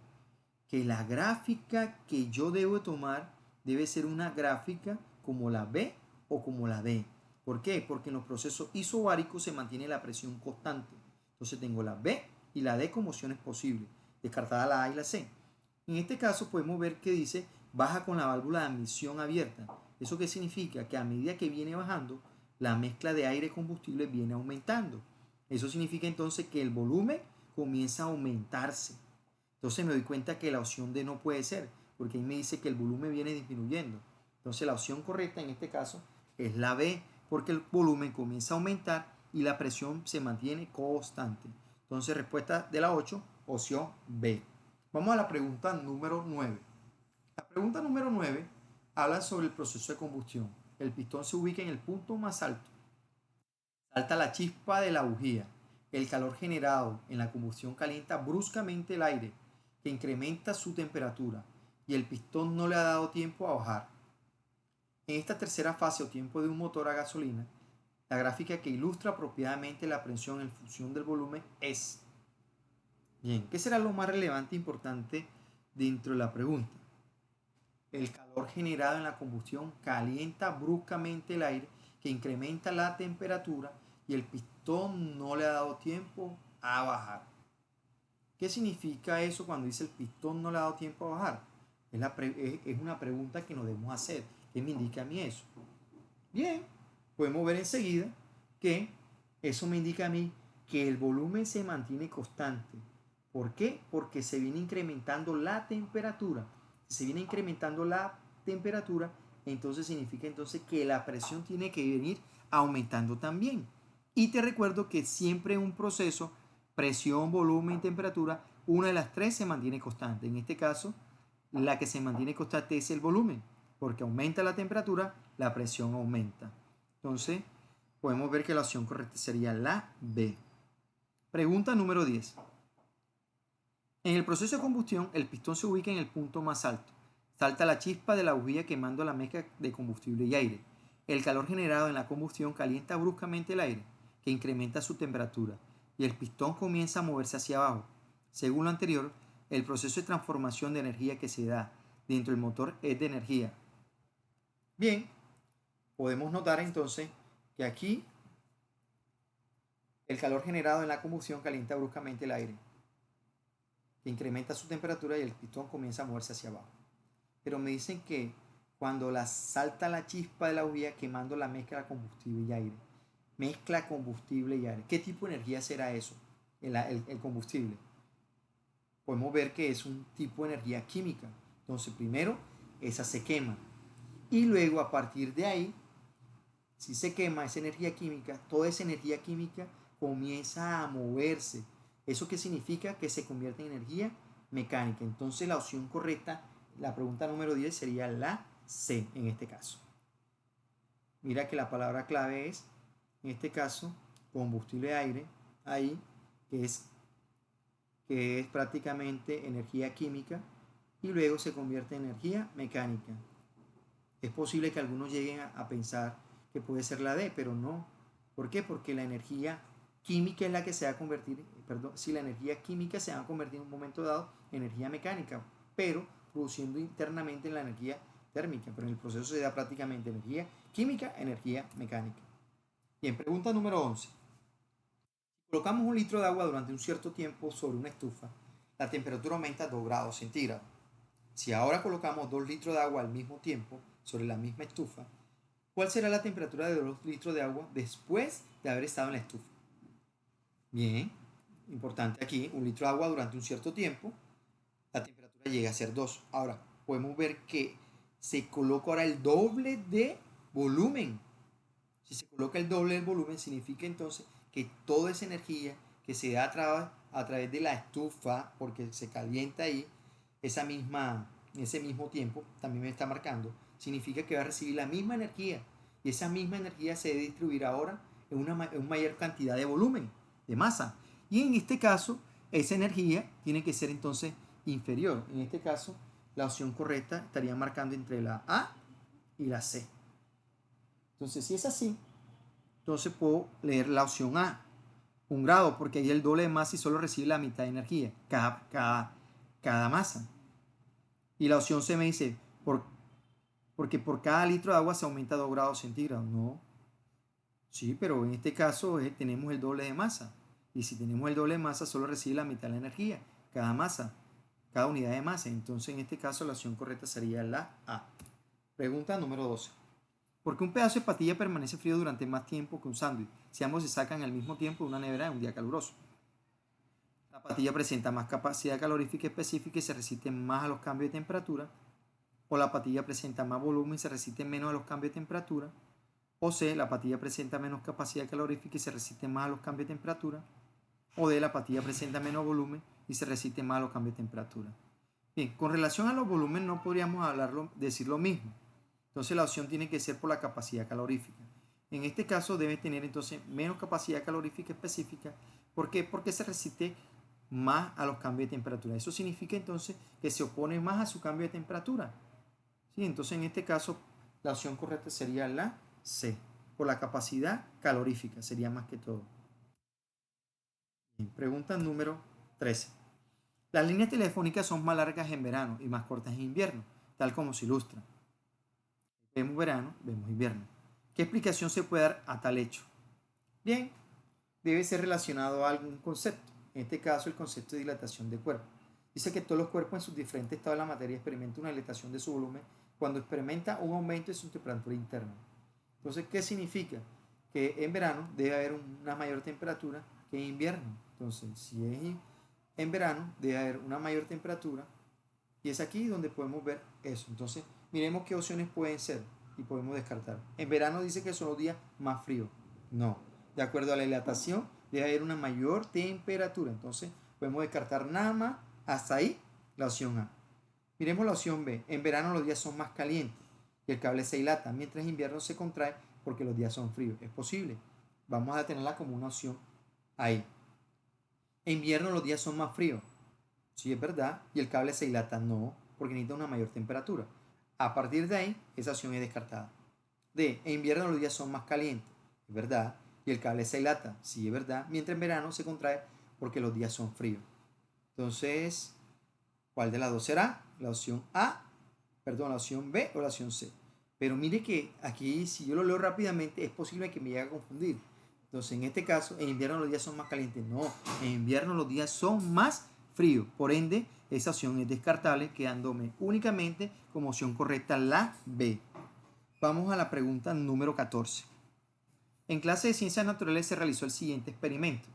que la gráfica que yo debo tomar debe ser una gráfica como la B o como la D. ¿Por qué? Porque en los procesos isobáricos se mantiene la presión constante. Entonces tengo la B y la D como opciones posibles, descartada la A y la C. En este caso podemos ver que dice baja con la válvula de admisión abierta. ¿Eso qué significa? Que a medida que viene bajando, la mezcla de aire y combustible viene aumentando. Eso significa entonces que el volumen comienza a aumentarse. Entonces me doy cuenta que la opción D no puede ser, porque ahí me dice que el volumen viene disminuyendo. Entonces la opción correcta en este caso es la B, porque el volumen comienza a aumentar y la presión se mantiene constante. Entonces respuesta de la 8, opción B. Vamos a la pregunta número 9. La pregunta número 9 habla sobre el proceso de combustión. El pistón se ubica en el punto más alto. Salta la chispa de la bujía. El calor generado en la combustión calienta bruscamente el aire, que incrementa su temperatura, y el pistón no le ha dado tiempo a bajar. En esta tercera fase o tiempo de un motor a gasolina, la gráfica que ilustra apropiadamente la presión en función del volumen es. Bien, ¿qué será lo más relevante e importante dentro de la pregunta? El calor generado en la combustión calienta bruscamente el aire, que incrementa la temperatura, y el pistón no le ha dado tiempo a bajar. ¿Qué significa eso cuando dice el pistón no le ha dado tiempo a bajar? Es una pregunta que nos debemos hacer. ¿Qué me indica a mí eso? Bien, podemos ver enseguida que eso me indica a mí que el volumen se mantiene constante. ¿Por qué? Porque se viene incrementando la temperatura. Si se viene incrementando la temperatura, entonces significa entonces que la presión tiene que venir aumentando también. Y te recuerdo que siempre en un proceso, presión, volumen y temperatura, una de las tres se mantiene constante. En este caso, la que se mantiene constante es el volumen, porque aumenta la temperatura, la presión aumenta. Entonces, podemos ver que la opción correcta sería la B. Pregunta número 10. En el proceso de combustión, el pistón se ubica en el punto más alto. Salta la chispa de la bujía quemando la mezcla de combustible y aire. El calor generado en la combustión calienta bruscamente el aire, que incrementa su temperatura, y el pistón comienza a moverse hacia abajo. Según lo anterior, el proceso de transformación de energía que se da dentro del motor es de energía. Bien, podemos notar entonces que aquí el calor generado en la combustión calienta bruscamente el aire, que incrementa su temperatura y el pistón comienza a moverse hacia abajo. Pero me dicen que cuando salta la chispa de la bujía quemando la mezcla de combustible y aire. Mezcla combustible y aire. ¿Qué tipo de energía será eso? El combustible. Podemos ver que es un tipo de energía química. Entonces primero esa se quema. Y luego a partir de ahí, si se quema esa energía química, toda esa energía química comienza a moverse. ¿Eso qué significa? Que se convierte en energía mecánica. Entonces la opción correcta, la pregunta número 10 sería la C en este caso. Mira que la palabra clave es, en este caso, combustible de aire, ahí, que es prácticamente energía química y luego se convierte en energía mecánica. Es posible que algunos lleguen a pensar que puede ser la D, pero no. ¿Por qué? Porque la energía química es la que se va a convertir, si la energía química se va a convertir en un momento dado en energía mecánica, pero produciendo internamente la energía térmica, pero en el proceso se da prácticamente energía química, energía mecánica. Bien, pregunta número 11. Si colocamos un litro de agua durante un cierto tiempo sobre una estufa, la temperatura aumenta a 2 grados centígrados. Si ahora colocamos 2 litros de agua al mismo tiempo sobre la misma estufa, ¿cuál será la temperatura de 2 litros de agua después de haber estado en la estufa? Bien, importante aquí, un litro de agua durante un cierto tiempo, la temperatura llega a ser 2. Ahora, podemos ver que se coloca ahora el doble de volumen. Si se coloca el doble del volumen, significa entonces que toda esa energía que se da a través de la estufa, porque se calienta ahí, ese mismo tiempo, también me está marcando, significa que va a recibir la misma energía. Y esa misma energía se debe distribuir ahora en una mayor cantidad de volumen, de masa. Y en este caso, esa energía tiene que ser entonces inferior. En este caso, la opción correcta estaría marcando entre la A y la C. Entonces, si es así, entonces puedo leer la opción A, 1 grado, porque ahí el doble de masa y solo recibe la mitad de energía, cada masa. Y la opción C me dice, porque por cada litro de agua se aumenta 2 grados centígrados. No. Sí, pero en este caso tenemos el doble de masa. Y si tenemos el doble de masa, solo recibe la mitad de la energía, cada unidad de masa. Entonces, en este caso, la opción correcta sería la A. Pregunta número 12. ¿Por qué un pedazo de patilla permanece frío durante más tiempo que un sándwich si ambos se sacan al mismo tiempo de una nevera en un día caluroso? La patilla presenta más capacidad calorífica específica y se resiste más a los cambios de temperatura. O la patilla presenta más volumen y se resiste menos a los cambios de temperatura. O C, la patilla presenta menos capacidad calorífica y se resiste más a los cambios de temperatura. O D, la patilla presenta menos volumen y se resiste más a los cambios de temperatura. Bien, con relación a los volúmenes no podríamos decir lo mismo. Entonces la opción tiene que ser por la capacidad calorífica. En este caso debe tener entonces menos capacidad calorífica específica. ¿Por qué? Porque se resiste más a los cambios de temperatura. Eso significa entonces que se opone más a su cambio de temperatura. ¿Sí? Entonces en este caso la opción correcta sería la C, por la capacidad calorífica, sería más que todo. Bien, pregunta número 13. Las líneas telefónicas son más largas en verano y más cortas en invierno, tal como se ilustra. Vemos verano, vemos invierno. ¿Qué explicación se puede dar a tal hecho? Bien, debe ser relacionado a algún concepto. En este caso, el concepto de dilatación de cuerpo. Dice que todos los cuerpos en sus diferentes estados de la materia experimentan una dilatación de su volumen cuando experimenta un aumento de su temperatura interna. Entonces, ¿qué significa? Que en verano debe haber una mayor temperatura que en invierno. Entonces, si es en verano, debe haber una mayor temperatura y es aquí donde podemos ver eso. Entonces, miremos qué opciones pueden ser y podemos descartar. En verano dice que son los días más fríos. No. De acuerdo a la dilatación, debe haber una mayor temperatura. Entonces, podemos descartar nada más hasta ahí la opción A. Miremos la opción B. En verano los días son más calientes y el cable se dilata, mientras en invierno se contrae porque los días son fríos. Es posible. Vamos a tenerla como una opción ahí. En invierno los días son más fríos. Sí, es verdad. Y el cable se dilata. No, porque necesita una mayor temperatura. A partir de ahí, esa opción es descartada. D. En invierno los días son más calientes. Es verdad. Y el cable se dilata. Sí, es verdad. Mientras en verano se contrae porque los días son fríos. Entonces, ¿cuál de las dos será? La opción A, perdón, la opción B o la opción C. Pero mire que aquí, si yo lo leo rápidamente, es posible que me llegue a confundir. Entonces, en este caso, en invierno los días son más calientes. No, en invierno los días son más fríos. Por ende, esa opción es descartable, quedándome únicamente como opción correcta la B. Vamos a la pregunta número 14. En clase de ciencias naturales se realizó el siguiente experimento.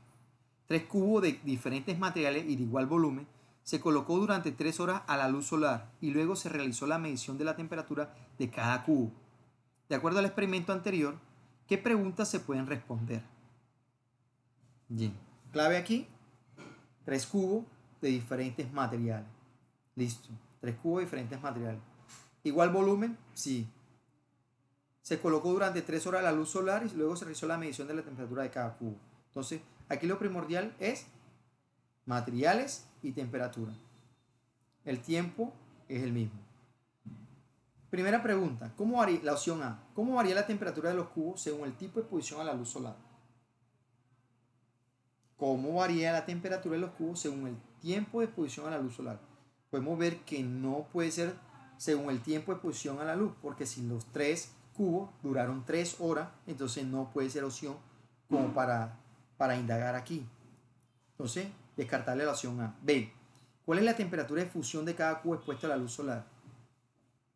3 cubos de diferentes materiales y de igual volumen se colocó durante 3 horas a la luz solar y luego se realizó la medición de la temperatura de cada cubo. De acuerdo al experimento anterior, ¿qué preguntas se pueden responder? Bien, clave aquí, 3 cubos de diferentes materiales. Listo, 3 cubos de diferentes materiales. ¿Igual volumen? Sí. Se colocó durante 3 horas a la luz solar y luego se realizó la medición de la temperatura de cada cubo. Entonces, aquí lo primordial es materiales y temperatura. El tiempo es el mismo. Primera pregunta, ¿cómo varía, la opción A, ¿cómo varía la temperatura de los cubos según el tipo de exposición a la luz solar? ¿Cómo varía la temperatura de los cubos según el tiempo de exposición a la luz solar? Podemos ver que no puede ser según el tiempo de exposición a la luz, porque si los 3 cubos duraron 3 horas, entonces no puede ser opción como para indagar aquí. Entonces, descartarle la opción A. B. ¿Cuál es la temperatura de fusión de cada cubo expuesto a la luz solar?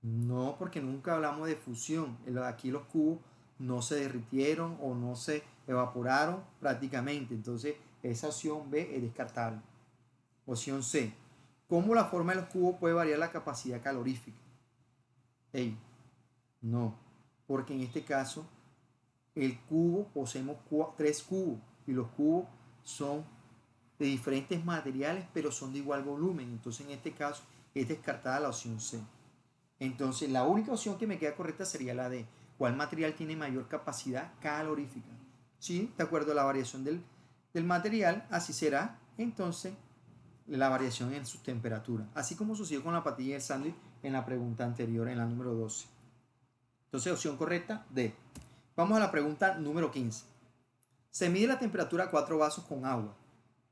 No, porque nunca hablamos de fusión. Aquí los cubos no se derritieron o no se evaporaron prácticamente. Entonces, esa opción B es descartable. Opción C. ¿Cómo la forma de los cubos puede variar la capacidad calorífica? Ey, no, porque en este caso el cubo, poseemos 3 cubos y los cubos son de diferentes materiales, pero son de igual volumen. Entonces, en este caso, es descartada la opción C. Entonces, la única opción que me queda correcta sería la D. ¿Cuál material tiene mayor capacidad calorífica? ¿Sí? De acuerdo a la variación del material, así será entonces la variación en su temperatura. Así como sucedió con la patilla del sándwich en la pregunta anterior, en la número 12. Entonces, opción correcta, D. Vamos a la pregunta número 15. Se mide la temperatura a 4 vasos con agua.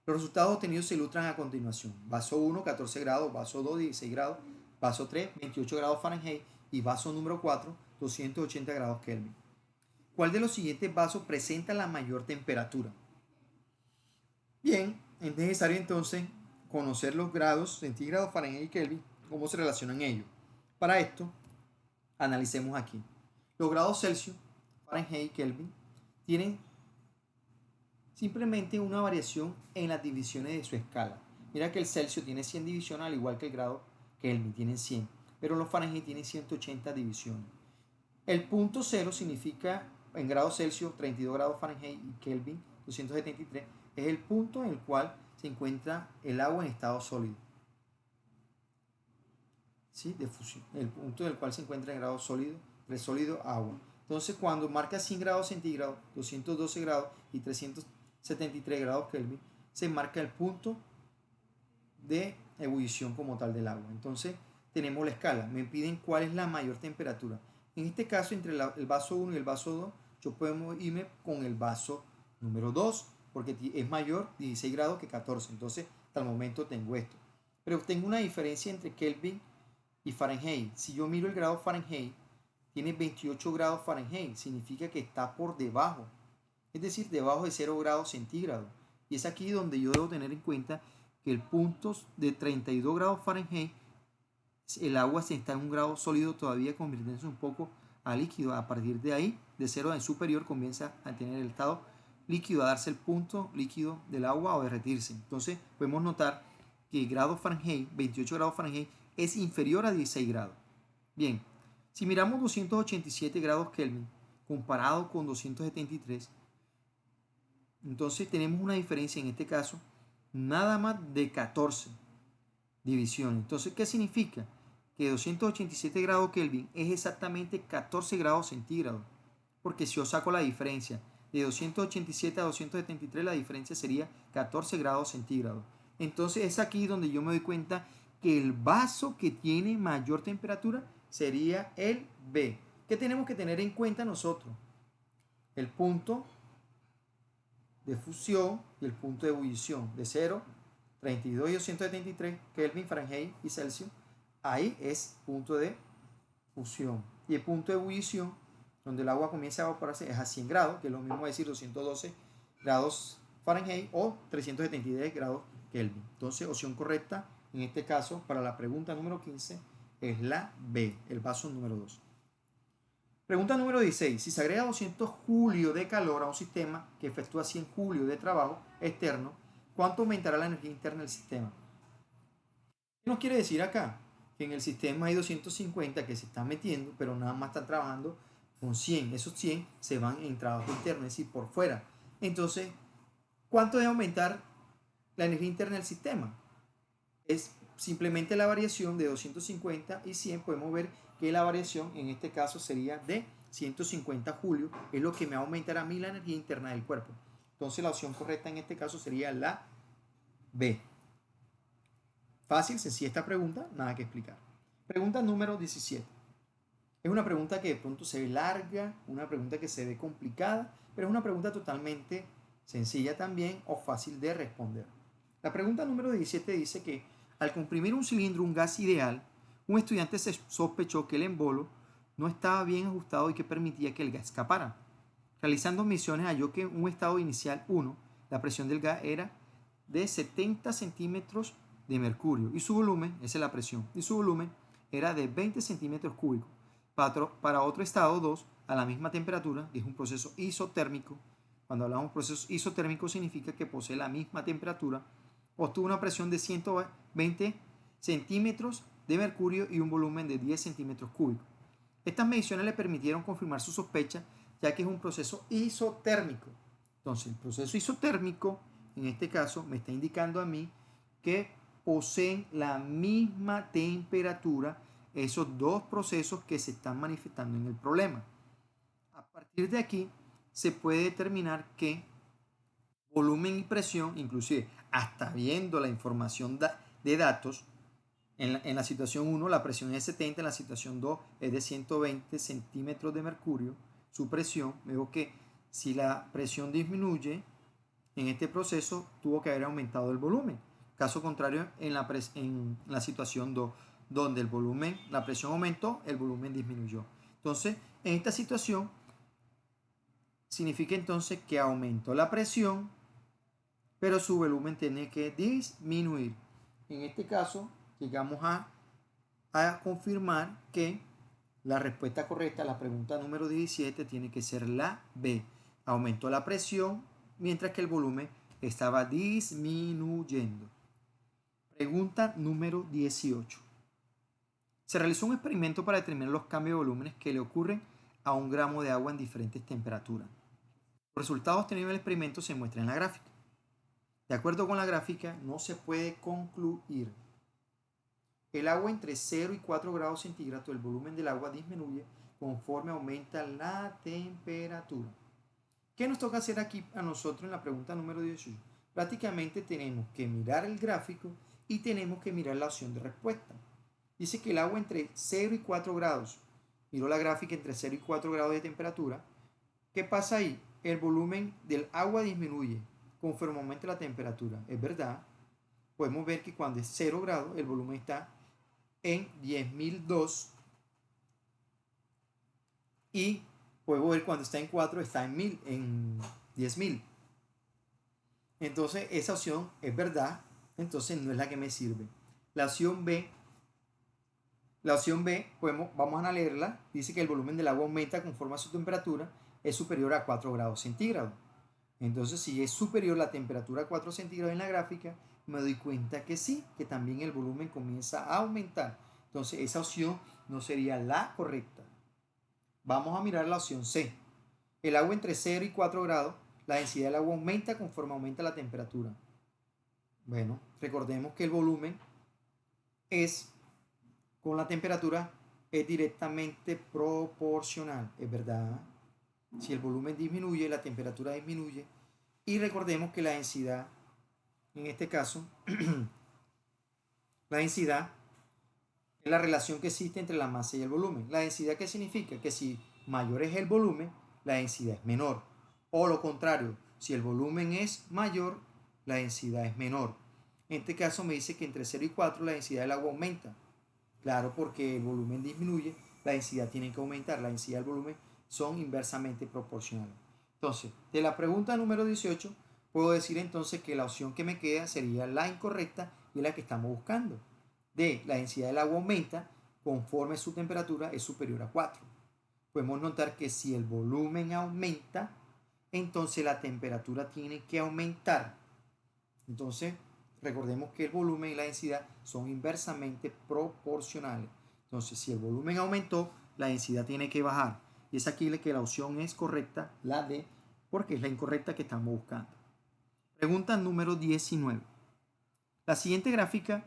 Los resultados obtenidos se ilustran a continuación. Vaso 1, 14 grados, vaso 2, 16 grados, vaso 3, 28 grados Fahrenheit y vaso número 4, 280 grados Kelvin. ¿Cuál de los siguientes vasos presenta la mayor temperatura? Bien, es necesario entonces conocer los grados centígrados, Fahrenheit y Kelvin, cómo se relacionan ellos. Para esto, analicemos aquí. Los grados Celsius, Fahrenheit y Kelvin tienen simplemente una variación en las divisiones de su escala. Mira que el Celsius tiene 100 divisiones, al igual que el grado Kelvin tiene 100, pero los Fahrenheit tienen 180 divisiones. El punto cero significa, en grados Celsius, 32 grados Fahrenheit y Kelvin, 273, es el punto en el cual se encuentra el agua en estado sólido. ¿Sí? De fusión. El punto en el cual se encuentra en grado sólido, entre sólido, agua. Entonces, cuando marca 100 grados centígrados, 212 grados y 373 grados Kelvin, se marca el punto de ebullición como tal del agua. Entonces, tenemos la escala. Me piden cuál es la mayor temperatura. En este caso, entre el vaso 1 y el vaso 2, yo puedo irme con el vaso número 2, porque es mayor 16 grados que 14. Entonces, hasta el momento tengo esto. Pero tengo una diferencia entre Kelvin y Fahrenheit. Si yo miro el grado Fahrenheit, tiene 28 grados Fahrenheit. Significa que está por debajo. Es decir, debajo de 0 grados centígrados. Y es aquí donde yo debo tener en cuenta que el punto de 32 grados Fahrenheit, el agua se está en un grado sólido todavía, convirtiéndose un poco a líquido. A partir de ahí, de 0 en superior, comienza a tener el estado líquido, a darse el punto líquido del agua o derretirse. Entonces podemos notar que el grado Fahrenheit, 28 grados Fahrenheit, es inferior a 16 grados. Bien, si miramos 287 grados Kelvin comparado con 273, entonces tenemos una diferencia en este caso nada más de 14 divisiones. Entonces, ¿qué significa? Que 287 grados Kelvin es exactamente 14 grados centígrados. Porque si yo saco la diferencia de 287 a 273, la diferencia sería 14 grados centígrados. Entonces es aquí donde yo me doy cuenta que el vaso que tiene mayor temperatura sería el B. ¿Qué tenemos que tener en cuenta nosotros? El punto de fusión y el punto de ebullición de 0, 32 y 273 Kelvin, Fahrenheit y Celsius. Ahí es punto de fusión. Y el punto de ebullición, donde el agua comienza a evaporarse, es a 100 grados, que es lo mismo decir 212 grados Fahrenheit o 373 grados Kelvin. Entonces, opción correcta en este caso para la pregunta número 15 es la B, el vaso número 2. Pregunta número 16. Si se agrega 200 julios de calor a un sistema que efectúa 100 julios de trabajo externo, ¿cuánto aumentará la energía interna del sistema? ¿Qué nos quiere decir acá? Que en el sistema hay 250 que se están metiendo, pero nada más están trabajando con 100. Esos 100 se van en trabajo interno, es decir, por fuera. Entonces, ¿cuánto debe aumentar la energía interna del sistema? Es simplemente la variación de 250 y 100. Podemos ver que la variación en este caso sería de 150 julios, es lo que me aumentará a mí la energía interna del cuerpo. Entonces la opción correcta en este caso sería la B. Fácil, sencilla esta pregunta, nada que explicar. Pregunta número 17. Es una pregunta que de pronto se ve larga, una pregunta que se ve complicada, pero es una pregunta totalmente sencilla también o fácil de responder. La pregunta número 17 dice que al comprimir un cilindro, un gas ideal, un estudiante se sospechó que el embolo no estaba bien ajustado y que permitía que el gas escapara. Realizando misiones halló que en un estado inicial 1, la presión del gas era de 70 centímetros de mercurio y su volumen, esa es la presión, y su volumen era de 20 centímetros cúbicos. Para otro estado 2, a la misma temperatura, que es un proceso isotérmico. Cuando hablamos de proceso isotérmico significa que posee la misma temperatura, obtuvo una presión de 120 centímetros de mercurio y un volumen de 10 centímetros cúbicos. Estas mediciones le permitieron confirmar su sospecha, ya que es un proceso isotérmico. Entonces, el proceso isotérmico, en este caso, me está indicando a mí que poseen la misma temperatura esos dos procesos que se están manifestando en el problema. A partir de aquí, se puede determinar que volumen y presión, inclusive hasta viendo la información de datos, en la situación 1 la presión es 70, en la situación 2 es de 120 centímetros de mercurio, su presión. Veo que si la presión disminuye en este proceso, tuvo que haber aumentado el volumen. Caso contrario, en la situación 2, donde el volumen, la presión aumentó, el volumen disminuyó. Entonces, en esta situación, significa entonces que aumentó la presión pero su volumen tiene que disminuir. En este caso, llegamos a confirmar que la respuesta correcta a la pregunta número 17 tiene que ser la B. Aumentó la presión mientras que el volumen estaba disminuyendo. Pregunta número 18. Se realizó un experimento para determinar los cambios de volúmenes que le ocurren a 1 gramo de agua en diferentes temperaturas. Los resultados obtenidos del experimento se muestran en la gráfica. De acuerdo con la gráfica, no se puede concluir. El agua entre 0 y 4 grados centígrados, el volumen del agua disminuye conforme aumenta la temperatura. ¿Qué nos toca hacer aquí a nosotros en la pregunta número 18? Prácticamente tenemos que mirar el gráfico y tenemos que mirar la opción de respuesta. Dice que el agua entre 0 y 4 grados. Miro la gráfica entre 0 y 4 grados de temperatura. ¿Qué pasa ahí? El volumen del agua disminuye conforme aumenta la temperatura. Es verdad. Podemos ver que cuando es 0 grados, el volumen está en 10.002 y podemos ver cuando está en 4 está en 10.000. Entonces esa opción es verdad, entonces no es la que me sirve. La opción B, vamos a leerla, dice que el volumen del agua aumenta conforme a su temperatura es superior a 4 grados centígrados. Entonces si es superior la temperatura a 4 centígrados en la gráfica, me doy cuenta que sí, que también el volumen comienza a aumentar. Entonces esa opción no sería la correcta. Vamos a mirar la opción C. El agua entre 0 y 4 grados, la densidad del agua aumenta conforme aumenta la temperatura. Bueno, recordemos que el volumen es, con la temperatura, es directamente proporcional, ¿es verdad? Si el volumen disminuye, la temperatura disminuye. Y recordemos que la densidad, en este caso, la densidad es la relación que existe entre la masa y el volumen. La densidad, ¿qué significa? Que si mayor es el volumen, la densidad es menor. O lo contrario, si el volumen es mayor, la densidad es menor. En este caso me dice que entre 0 y 4 la densidad del agua aumenta. Claro, porque el volumen disminuye, la densidad tiene que aumentar. La densidad y el volumen son inversamente proporcionales. Entonces, de la pregunta número 18, puedo decir entonces que la opción que me queda sería la incorrecta y la que estamos buscando. D, la densidad del agua aumenta conforme su temperatura es superior a 4. Podemos notar que si el volumen aumenta, entonces la temperatura tiene que aumentar. Entonces, recordemos que el volumen y la densidad son inversamente proporcionales. Entonces, si el volumen aumentó, la densidad tiene que bajar. Y es aquí que la opción es correcta, la D, porque es la incorrecta que estamos buscando. Pregunta número 19. La siguiente gráfica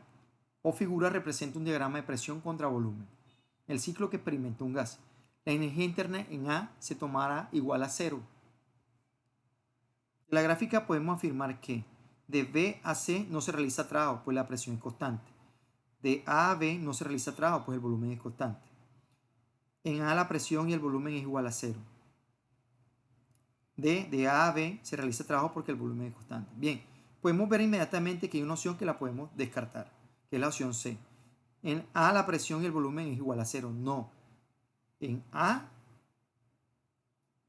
o figura representa un diagrama de presión contra volumen. El ciclo que experimenta un gas. La energía interna en A se tomará igual a 0. De la gráfica podemos afirmar que de B a C no se realiza trabajo, pues la presión es constante. De A a B no se realiza trabajo, pues el volumen es constante. En A la presión y el volumen es igual a 0. De A a B se realiza trabajo porque el volumen es constante. Bien, podemos ver inmediatamente que hay una opción que la podemos descartar, que es la opción C. En A la presión y el volumen es igual a 0. No. En A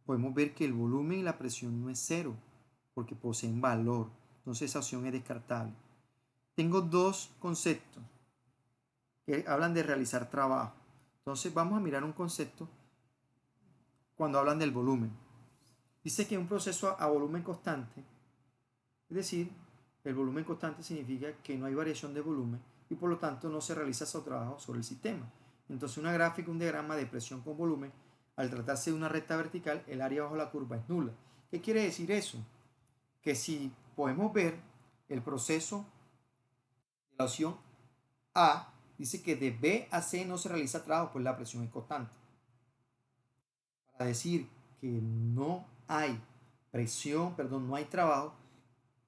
podemos ver que el volumen y la presión no es 0, porque poseen valor. Entonces esa opción es descartable. Tengo dos conceptos que hablan de realizar trabajo. Entonces vamos a mirar un concepto cuando hablan del volumen. Dice que un proceso a volumen constante, es decir, el volumen constante significa que no hay variación de volumen y por lo tanto no se realiza su trabajo sobre el sistema. Entonces una gráfica, un diagrama de presión con volumen, al tratarse de una recta vertical, el área bajo la curva es nula. ¿Qué quiere decir eso? Que si podemos ver el proceso de la opción A, dice que de B a C no se realiza trabajo, pues la presión es constante. Para decir que no hay presión, perdón, no hay trabajo,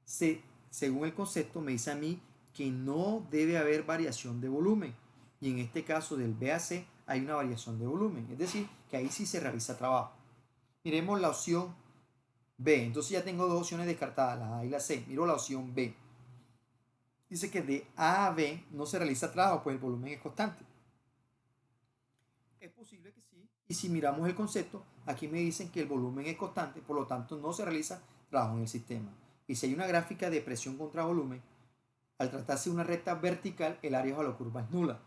según el concepto me dice a mí que no debe haber variación de volumen. Y en este caso del B a C hay una variación de volumen, es decir, que ahí sí se realiza trabajo. Miremos la opción B. Entonces ya tengo dos opciones descartadas, la A y la C. Miro la opción B. Dice que de A a B no se realiza trabajo, pues el volumen es constante. Es posible que sí. Y si miramos el concepto, aquí me dicen que el volumen es constante, por lo tanto no se realiza trabajo en el sistema. Y si hay una gráfica de presión contra volumen, al tratarse de una recta vertical, el área bajo la curva es nula.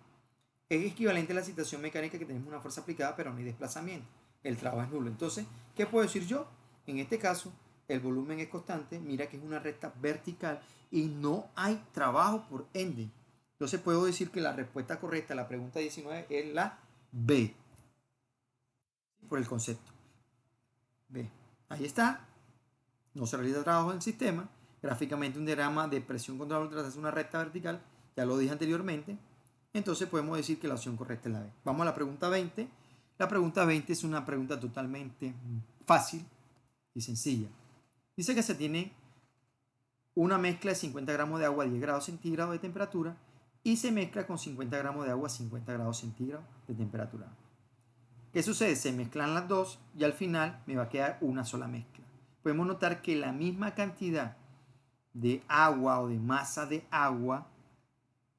Es equivalente a la situación mecánica que tenemos una fuerza aplicada pero no hay desplazamiento. El trabajo es nulo. Entonces, ¿qué puedo decir yo? En este caso, el volumen es constante, mira que es una recta vertical y no hay trabajo por ende. Entonces puedo decir que la respuesta correcta a la pregunta 19 es la B, por el concepto. B. Ahí está. No se realiza trabajo en el sistema. Gráficamente un diagrama de presión contra volumen tras una recta vertical. Ya lo dije anteriormente. Entonces podemos decir que la opción correcta es la B. Vamos a la pregunta 20. La pregunta 20 es una pregunta totalmente fácil y sencilla. Dice que se tiene una mezcla de 50 gramos de agua a 10 grados centígrados de temperatura y se mezcla con 50 gramos de agua a 50 grados centígrados de temperatura. ¿Qué sucede? Se mezclan las dos y al final me va a quedar una sola mezcla. Podemos notar que la misma cantidad de agua o de masa de agua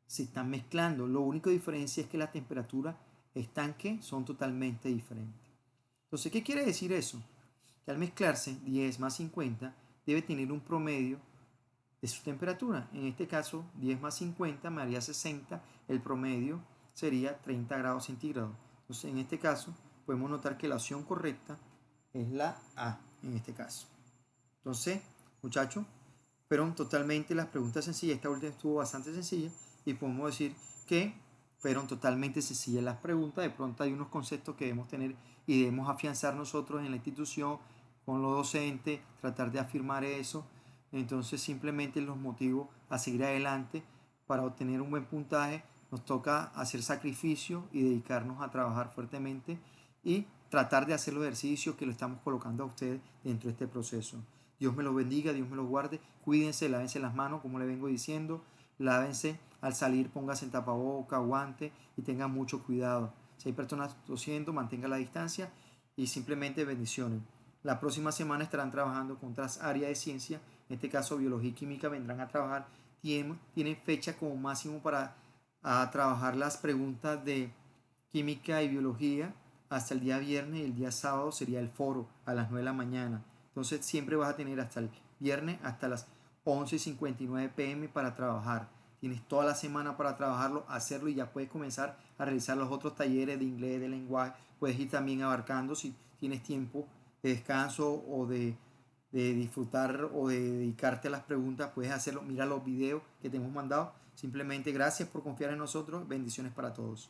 se están mezclando. Lo único diferencia es que la temperatura están que son totalmente diferentes. Entonces, ¿qué quiere decir eso? Que al mezclarse 10 más 50 debe tener un promedio de su temperatura. En este caso, 10 más 50 me haría 60. El promedio sería 30 grados centígrados. Entonces, en este caso, podemos notar que la opción correcta es la A, en este caso. Entonces, muchachos, fueron totalmente las preguntas sencillas. Esta última estuvo bastante sencilla y podemos decir que fueron totalmente sencillas las preguntas. De pronto hay unos conceptos que debemos tener y debemos afianzar nosotros en la institución, con los docentes, tratar de afirmar eso. Entonces simplemente los motivo a seguir adelante. Para obtener un buen puntaje nos toca hacer sacrificio y dedicarnos a trabajar fuertemente y tratar de hacer los ejercicios que lo estamos colocando a ustedes dentro de este proceso. Dios me los bendiga, Dios me los guarde. Cuídense, lávense las manos, como le vengo diciendo. Lávense al salir, pónganse en tapaboca, guante y tengan mucho cuidado. Si hay personas tosiendo, mantenga la distancia y simplemente bendiciones. La próxima semana estarán trabajando con otras áreas de ciencia, en este caso biología y química vendrán a trabajar. Tienen fecha como máximo para trabajar las preguntas de química y biología hasta el día viernes y el día sábado sería el foro a las 9 de la mañana. Entonces siempre vas a tener hasta el viernes hasta las 11:59 pm para trabajar. Tienes toda la semana para trabajarlo, hacerlo y ya puedes comenzar a realizar los otros talleres de inglés, de lenguaje. Puedes ir también abarcando si tienes tiempo de descanso o de disfrutar o de dedicarte a las preguntas, puedes hacerlo. Mira los videos que te hemos mandado. Simplemente gracias por confiar en nosotros. Bendiciones para todos.